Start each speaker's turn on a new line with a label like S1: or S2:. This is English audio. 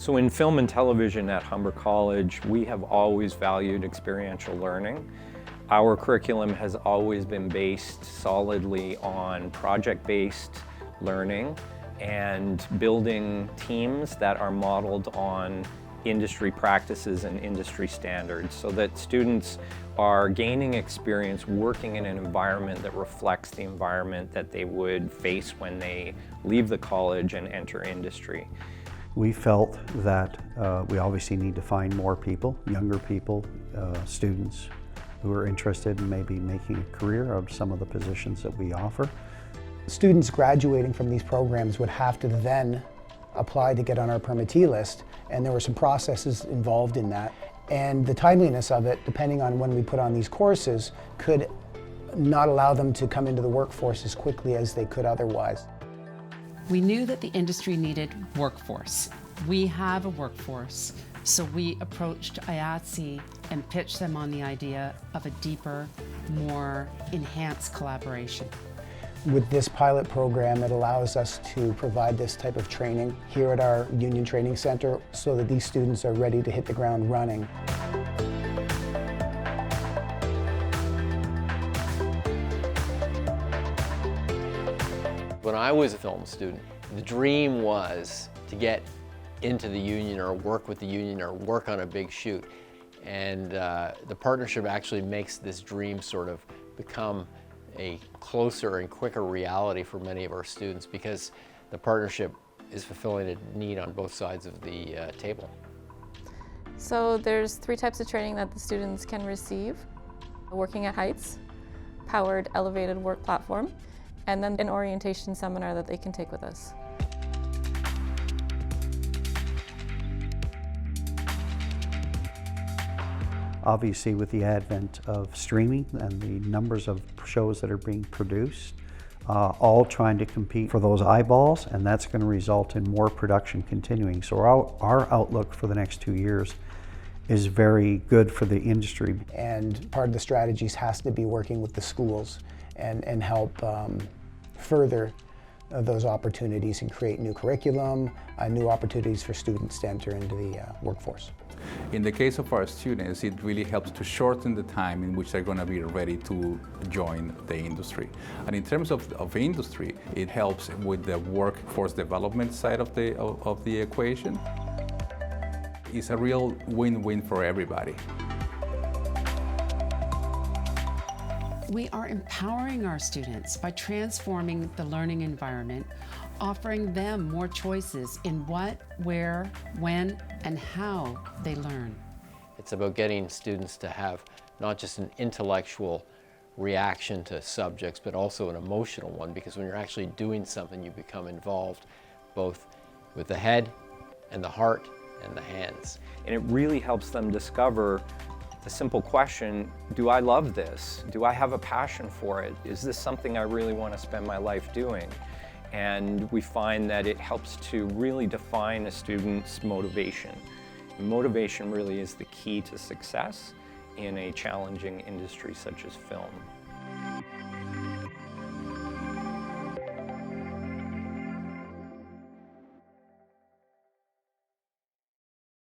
S1: So in film and television at Humber College, we have always valued experiential learning. Our curriculum has always been based solidly on project-based learning and building teams that are modeled on industry practices and industry standards so that students are gaining experience working in an environment that reflects the environment that they would face when they leave the college and enter industry.
S2: We felt that we obviously need to find more people, younger people, students who are interested in maybe making a career out of some of the positions that we offer.
S3: Students graduating from these programs would have to then apply to get on our permittee list, and there were some processes involved in that. And the timeliness of it, depending on when we put on these courses, could not allow them to come into the workforce as quickly as they could otherwise.
S4: We knew that the industry needed workforce. We have a workforce, so we approached IATSE and pitched them on the idea of a deeper, more enhanced collaboration.
S3: With this pilot program, it allows us to provide this type of training here at our Union Training Center so that these students are ready to hit the ground running.
S5: When I was a film student, the dream was to get into the union or work with the union or work on a big shoot. And the partnership actually makes this dream sort of become a closer and quicker reality for many of our students because the partnership is fulfilling a need on both sides of the table.
S6: So there's 3 types of training that the students can receive. Working at Heights, powered elevated work platform, and then an orientation seminar that they can take with us.
S2: Obviously, with the advent of streaming and the numbers of shows that are being produced, all trying to compete for those eyeballs, and that's going to result in more production continuing. So our outlook for the next 2 years is very good for the industry.
S3: And part of the strategies has to be working with the schools and help further those opportunities and create new curriculum, new opportunities for students to enter into the workforce.
S7: In the case of our students, it really helps to shorten the time in which they're going to be ready to join the industry. And in terms of industry, it helps with the workforce development side of the equation. It's a real win-win for everybody.
S4: We are empowering our students by transforming the learning environment, offering them more choices in what, where, when, and how they learn.
S5: It's about getting students to have not just an intellectual reaction to subjects, but also an emotional one, because when you're actually doing something, you become involved both with the head and the heart and the hands.
S1: And it really helps them discover the simple question, do I love this? Do I have a passion for it? Is this something I really want to spend my life doing? And we find that it helps to really define a student's motivation. Motivation really is the key to success in a challenging industry such as film.